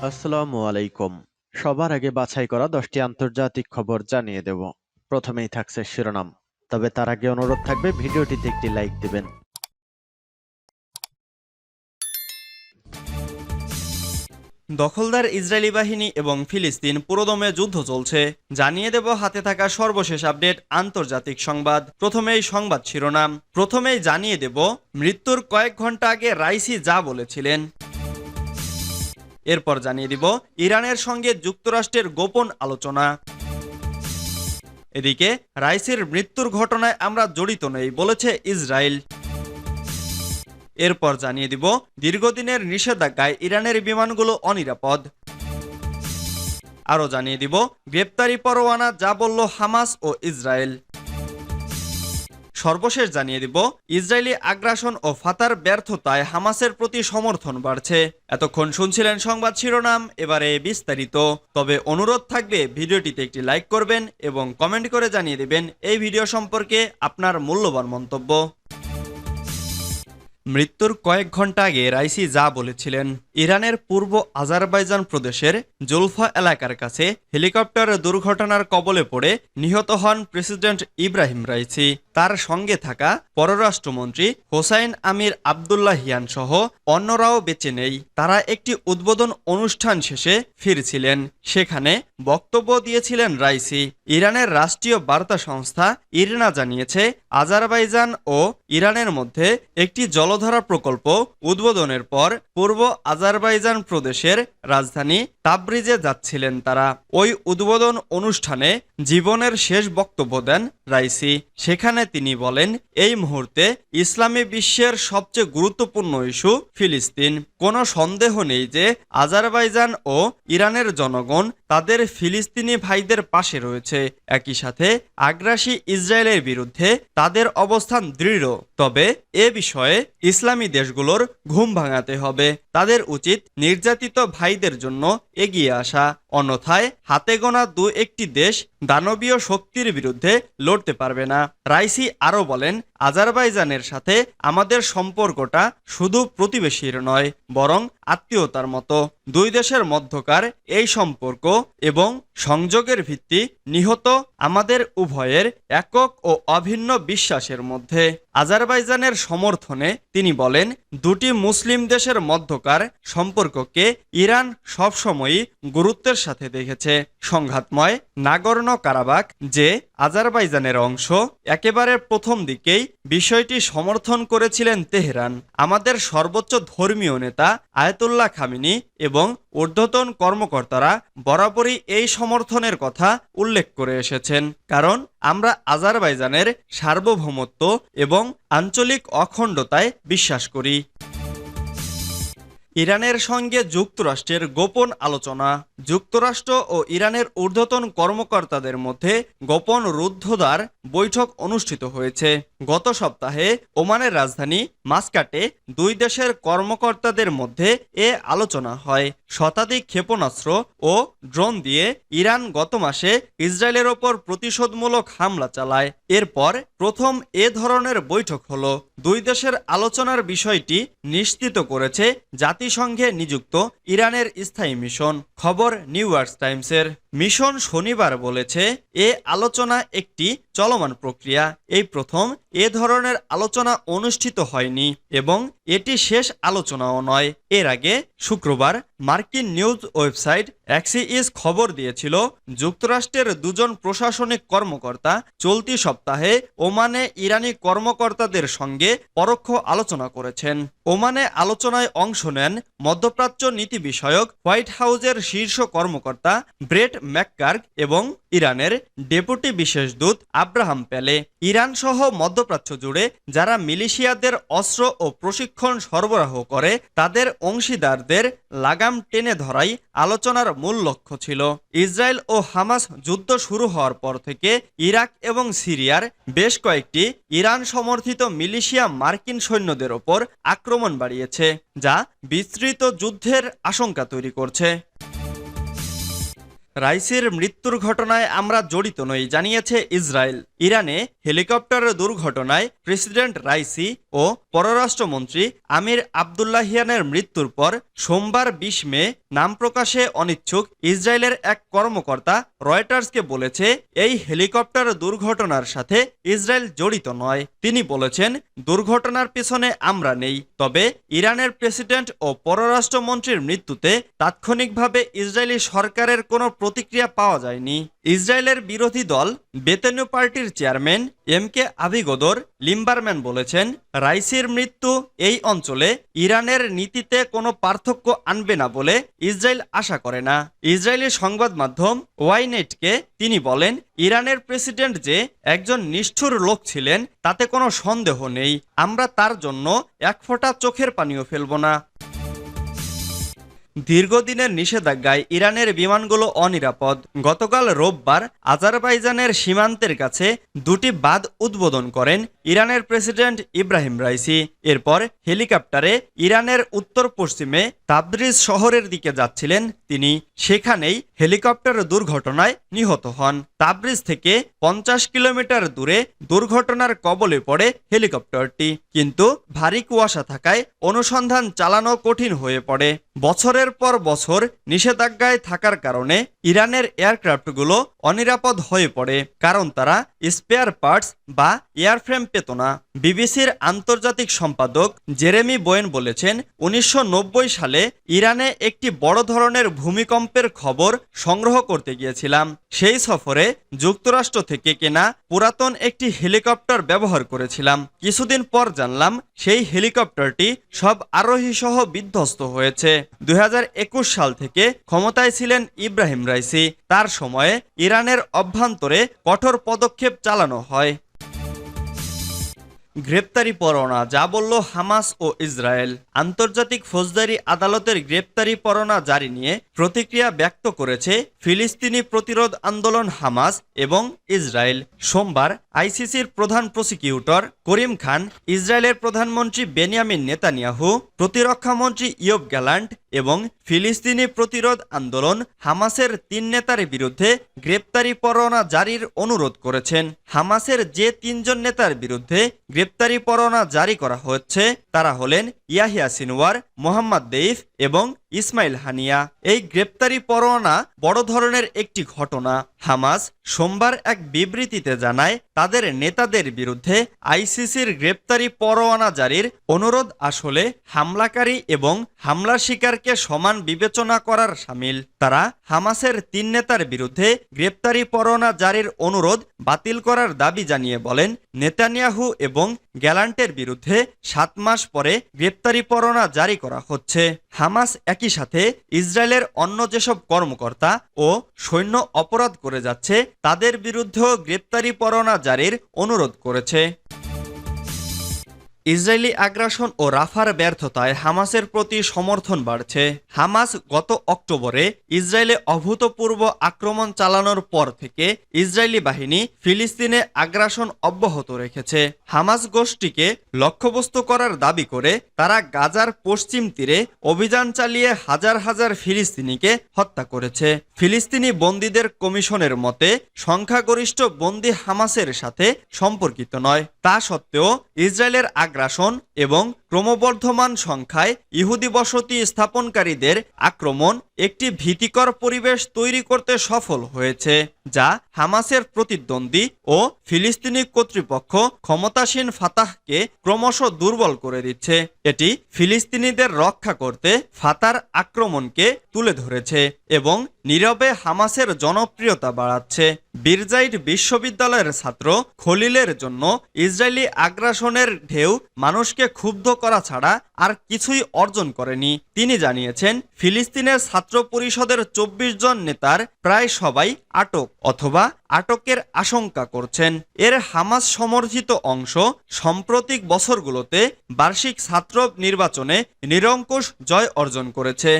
আসসালামু আলাইকুম। সবার আগে বাছাই করা 10টি আন্তর্জাতিক খবর জানিয়ে দেব। প্রথমেই থাকছে শিরোনাম। তবে তার আগে অনুরোধ থাকবে ভিডিওটিতে একটি লাইক দিবেন। দখলদার ইসরায়েলি বাহিনী এবং ফিলিস্তিন পুরোদমে যুদ্ধ চলছে, জানিয়ে দেব হাতে থাকা সর্বশেষ আপডেট আন্তর্জাতিক সংবাদ। প্রথমেই সংবাদ শিরোনাম। প্রথমেই জানিয়ে দেব মৃত্যুর কয়েক ঘন্টা আগে রাইসি যা বলেছিলেন। এরপর জানিয়ে দিব ইরানের সঙ্গে যুক্তরাষ্ট্রের গোপন আলোচনা। এদিকে রাইসির মৃত্যুর ঘটনায় আমরা জড়িত নই বলেছে ইসরায়েল। এরপর জানিয়ে দিব দীর্ঘদিনের নিষেধাজ্ঞায় ইরানের বিমানগুলো অনিরাপদ। আরও জানিয়ে দিব গ্রেপ্তারি পরোয়ানা যা বলল হামাস ও ইসরায়েল। সর্বশেষ জানিয়ে দিব ইসরায়েলি আগ্রাসন ও ফাতার ব্যর্থতায় হামাসের প্রতি সমর্থন বাড়ছে। এতক্ষণ শুনছিলেন সংবাদ শিরোনাম, এবারে বিস্তারিত। তবে অনুরোধ থাকবে ভিডিওটিতে একটি লাইক করবেন এবং কমেন্ট করে জানিয়ে দেবেন এই ভিডিও সম্পর্কে আপনার মূল্যবান মন্তব্য। মৃত্যুর কয়েক ঘন্টা আগে রাইসি যা বলেছিলেন। ইরানের পূর্ব আজারবাইজান প্রদেশের জুলফা এলাকার কাছে হেলিকপ্টার দুর্ঘটনার কবলে পড়ে নিহত হন প্রেসিডেন্ট ইব্রাহিম রাইসি। তার সঙ্গে থাকা পররাষ্ট্রমন্ত্রী হোসাইন আমির আবদুল্লাহিয়ান সহ অন্যরাও বেঁচে নেই। তারা একটি উদ্বোধন অনুষ্ঠান শেষে ফিরছিলেন। সেখানে বক্তব্য দিয়েছিলেন রাইসি। ইরানের রাষ্ট্রীয় বার্তা সংস্থা ইরনা জানিয়েছে আজারবাইজান ও ইরানের মধ্যে একটি জলধারা প্রকল্প উদ্বোধনের পর পূর্ব আজারবাইজান প্রদেশের রাজধানী তাবরিজে যাচ্ছিলেন তারা। ওই উদ্বোধন অনুষ্ঠানে জীবনের শেষ বক্তব্য দেন রাইসি। সেখানে তিনি বলেন, এই মুহূর্তে ইসলামী বিশ্বের সবচেয়ে গুরুত্বপূর্ণ ইস্যু ফিলিস্তিন। কোনো সন্দেহ নেই যে আজারবাইজান ও ইরানের জনগণ তাদের ফিলিস্তিনি ভাইদের পাশে রয়েছে। একই সাথে আগ্রাসী ইসরায়েলের বিরুদ্ধে তাদের অবস্থান দৃঢ়। তবে এ বিষয়ে ইসলামী দেশগুলোর ঘুম ভাঙাতে হবে। তাদের উচিত নির্যাতিত ভাইদের জন্য এগিয়ে আসা। অন্যথায় হাতে গোনা দু একটি দেশ দানবীয় শক্তির বিরুদ্ধে লড়তে পারবে না। রাইসি আরও বলেন, আজারবাইজানের সাথে আমাদের সম্পর্কটা শুধু প্রতিবেশীর নয়, বরং আত্মীয়তার মতো। দুই দেশের মধ্যকার এই সম্পর্ক এবং সংযোগের ভিত্তি নিহত আমাদের উভয়ের একক ও অভিন্ন বিশ্বাসের মধ্যে। আজারবাইজানের সমর্থনে তিনি বলেন, দুটি মুসলিম দেশের মধ্যকার সম্পর্ককে ইরান সবসময়ই গুরুত্বের সাথে দেখেছে। সংঘাতময় নাগর্নো কারাবাখ যে আজারবাইজানের অংশ, একেবারে প্রথম দিকেই বিষয়টি সমর্থন করেছিলেন তেহরান। আমাদের সর্বোচ্চ ধর্মীয় নেতা আয়াতুল্লাহ খামেনি এবং ঊর্ধ্বতন কর্মকর্তারা বরাবরই এই সমর্থনের কথা উল্লেখ করে এসেছেন, কারণ আমরা আজারবাইজানের সার্বভৌমত্ব এবং আঞ্চলিক অখণ্ডতায় বিশ্বাস করি। ইরানের সঙ্গে যুক্তরাষ্ট্রের গোপন আলোচনা। যুক্তরাষ্ট্র ও ইরানের ঊর্ধ্বতন কর্মকর্তাদের মধ্যে গোপন রুদ্ধদ্বার বৈঠক অনুষ্ঠিত হয়েছে। গত সপ্তাহে ওমানের রাজধানী মাস্কাটে দুই দেশের কর্মকর্তাদের মধ্যে এ আলোচনা হয়। শতাধিক ক্ষেপণাস্ত্র ও ড্রোন দিয়ে ইরান গত মাসে ইসরায়েলের ওপর প্রতিশোধমূলক হামলা চালায়। এরপর প্রথম এ ধরনের বৈঠক হলো। দুই দেশের আলোচনার বিষয়টি নিশ্চিত করেছে জাতিসংঘে নিযুক্ত ইরানের স্থায়ী মিশন। খবর নিউ ইয়র্ক টাইমসের। মিশন শনিবার বলেছে, এ আলোচনা একটি চলমান প্রক্রিয়া। এই প্রথম এ ধরনের আলোচনা অনুষ্ঠিত হয়নি এবং এটি শেষ আলোচনাও নয়। এর আগে শুক্রবার মার্কিন নিউজ ওয়েবসাইট অ্যাক্সিইস খবর দিয়েছিল, যুক্তরাষ্ট্রের দুজন প্রশাসনিক কর্মকর্তা চলতি সপ্তাহে ওমানে ইরানি কর্মকর্তাদের সঙ্গে পরোক্ষ আলোচনা করেছেন। ওমানে আলোচনায় অংশ নেন মধ্যপ্রাচ্য নীতি বিষয়ক হোয়াইট হাউজের শীর্ষ কর্মকর্তা ব্রেট ম্যাককার্ক এবং ইরানের ডেপুটি বিশেষ দূত আব্রাহাম প্যালে। ইরান সহ মধ্যপ্রাচ্য জুড়ে যারা মিলিশিয়াদের অস্ত্র ও প্রশিক্ষণ সরবরাহ করে তাদের অংশীদারদের লাগাম টেনে ধরাই আলোচনার মূল লক্ষ্য ছিল। ইসরায়েল ও হামাস যুদ্ধ শুরু হওয়ার পর থেকে ইরাক এবং সিরিয়ার বেশ কয়েকটি ইরান সমর্থিত মিলিশিয়া মার্কিন সৈন্যদের ওপর আক্রমণ বাড়িয়েছে, যা বিস্তৃত যুদ্ধের আশঙ্কা তৈরি করছে। রাইসির মৃত্যুর ঘটনায় আমরা জড়িত নই, জানিয়েছে ইসরায়েল। ইরানে হেলিকপ্টার দুর্ঘটনায় প্রেসিডেন্ট রাইসি ও পররাষ্ট্রমন্ত্রী আমির আবদুল্লাহিয়ানের মৃত্যুর পর সোমবার ২০ মে নাম প্রকাশে অনিচ্ছুক ইসরায়েলের এক কর্মকর্তা রয়টার্সকে বলেছে, এই হেলিকপ্টার দুর্ঘটনার সাথে ইসরায়েল জড়িত নয়। তিনি বলেছেন, দুর্ঘটনার পেছনে আমরা নেই, তবে ইরানের প্রেসিডেন্ট ও পররাষ্ট্রমন্ত্রীর মৃত্যুতে তাৎক্ষণিকভাবে ইসরায়েলি সরকারের কোনো প্রতিক্রিয়া পাওয়া যায়নি। ইসরায়েলের বিরোধী দল বেতেনু পার্টির চেয়ারম্যান এমকে আভিগদর লিম্বারম্যান বলেছেন, রাইসির মৃত্যু এই অঞ্চলে ইরানের নীতিতে কোনো পার্থক্য আনবে না বলে ইসরায়েল আশা করে না। ইসরায়েলি সংবাদ মাধ্যম ওয়াইনেটকে তিনি বলেন, ইরানের প্রেসিডেন্ট যে একজন নিষ্ঠুর লোক ছিলেন তাতে কোনো সন্দেহ নেই, আমরা তার জন্য এক ফোঁটা চোখের পানিও ফেলব না। দীর্ঘদিনের নিষেধাজ্ঞায় ইরানের বিমানগুলো অনিরাপদ। গতকাল রোববার আজারবাইজানের সীমান্তের কাছে দুটি বাঁধ উদ্বোধন করেন ইরানের প্রেসিডেন্ট ইব্রাহিম রাইসি। এরপর হেলিকপ্টারে ইরানের উত্তর পশ্চিমে তাবরিজ শহরের দিকে যাচ্ছিলেন তিনি। সেখানেই হেলিকপ্টার দুর্ঘটনায় নিহত হন। তাবরিজ থেকে ৫০ কিলোমিটার দূরে দুর্ঘটনার কবলে পড়ে হেলিকপ্টারটি, কিন্তু ভারী কুয়াশা থাকায় অনুসন্ধান চালানো কঠিন হয়ে পড়ে। বছরের পর বছর নিষেধাজ্ঞায় থাকার কারণে ইরানের এয়ারক্রাফটগুলো অনিরাপদ হয়ে পড়ে, কারণ তারা স্পেয়ার পার্টস বা এয়ারফ্রেম পেত না। বিবিসির আন্তর্জাতিক সম্পাদক জেরেমি বোয়েন বলেছেন, ১৯৯০ সালে ইরানে একটি বড় ধরনের ভূমিকম্পের খবর সংগ্রহ করতে গিয়েছিলাম। সেই সফরে যুক্তরাষ্ট্র থেকে কেনা পুরাতন একটি হেলিকপ্টার ব্যবহার করেছিলাম। কিছুদিন পর জানলাম সেই হেলিকপ্টারটি সব আরোহী সহ বিধ্বস্ত হয়েছে। ২০২১ সাল থেকে ক্ষমতায় ছিলেন ইব্রাহিম রাইসি। তার সময়ে ইরানের অভ্যন্তরে কঠোর পদক্ষেপ চালানো হয়। গ্রেপ্তারি পরোয়ানা, যা বলল হামাস ও ইসরায়েল। আন্তর্জাতিক ফৌজদারি আদালতের গ্রেপ্তারি পরোয়ানা জারি নিয়ে প্রতিক্রিয়া ব্যক্ত করেছে ফিলিস্তিনি প্রতিরোধ আন্দোলন হামাস এবং ইসরায়েল। সোমবার আইসিসির প্রধান প্রসিকিউটর করিম খান, ইসরায়েলের প্রধানমন্ত্রী বেনিয়ামিন নেতানিয়াহু, প্রতিরক্ষামন্ত্রী ইয়োব গ্যালান্ট এবং ফিলিস্তিনি প্রতিরোধ আন্দোলন হামাসের ৩ নেতার বিরুদ্ধে গ্রেপ্তারি পরোয়ানা জারির অনুরোধ করেছেন। হামাসের যে ৩ জন নেতার বিরুদ্ধে গ্রেপ্তারি পরোয়ানা জারি করা হচ্ছে তারা হলেন ইয়াহিয়া সিনওয়ার, মোহাম্মদ দেইফ এবং ইসমাইল হানিয়া। এই গ্রেপ্তারি পরোয়ানা বড় ধরনের একটি ঘটনা। হামাস সোমবার এক বিবৃতিতে জানায়, তাদের নেতাদের বিরুদ্ধে আইসিসির গ্রেপ্তারি পরোয়ানা জারির অনুরোধ আসলে হামলাকারী এবং হামলার শিকারকে সমান বিবেচনা করার শামিল। তারা হামাসের ৩ নেতার বিরুদ্ধে গ্রেপ্তারি পরোয়ানা জারির অনুরোধ বাতিল করার দাবি জানিয়ে বলেন, নেতানিয়াহু এবং গ্যালান্টের বিরুদ্ধে ৭ মাস পরে গ্রেপ্তারি পরোয়ানা জারি করা হচ্ছে। হামাস একই সাথে ইসরায়েলের অন্য যেসব কর্মকর্তা ও সৈন্য অপরাধ করে যাচ্ছে তাদের বিরুদ্ধেও গ্রেপ্তারি পরোয়ানা জারির অনুরোধ করেছে। ইসরায়েলি আগ্রাসন ও রাফার ব্যর্থতায় হামাসের প্রতি সমর্থন বাড়ছে। হামাস গত অক্টোবরে ইসরায়েলে অভূতপূর্ব আক্রমণ চালানোর পর থেকে ইসরায়েলি বাহিনী ফিলিস্তিনে আগ্রাসন অব্যাহত রেখেছে। হামাস গোষ্ঠীকে লক্ষ্যবস্তু করার দাবি করে তারা গাজার পশ্চিম তীরে অভিযান চালিয়ে হাজার হাজার ফিলিস্তিনিকে হত্যা করেছে। ফিলিস্তিনি বন্দীদের কমিশনের মতে সংখ্যাগরিষ্ঠ বন্দী হামাসের সাথে সম্পর্কিত নয়। তা সত্ত্বেও ইসরায়েলের আগ্রাসন এবং ক্রমবর্ধমান সংখ্যায় ইহুদি বসতি স্থাপনকারীদের আক্রমণ একটি ভীতিকর পরিবেশ তৈরি করতে সফল হয়েছে, যা হামাসের প্রতিদ্বন্দ্বী ও ফিলিস্তিনি কর্তৃপক্ষ ক্ষমতাসীন ফাতাহকে ক্রমশ দুর্বল করে দিচ্ছে। এটি ফিলিস্তিনিদের রক্ষা করতে ফাতার আক্রমণকে তুলে ধরেছে এবং নীরবে হামাসের জনপ্রিয়তা বাড়াচ্ছে। বিরজাইট বিশ্ববিদ্যালয়ের ছাত্র খলিলের জন্য ইসরায়েলি আগ্রাসনের ঢেউ মানুষকে ক্ষুব্ধ করা ছাড়া আর কিছুই অর্জন করেনি। তিনি জানিয়েছেন, ফিলিস্তিনের ছাত্র পরিষদের ২৪ জন নেতার প্রায় সবাই আটক অথবা আটকের আশঙ্কা করছেন। এর হামাস সমর্থিত অংশ সাম্প্রতিক বছরগুলোতে বার্ষিক ছাত্র নির্বাচনে নিরঙ্কুশ জয় অর্জন করেছে।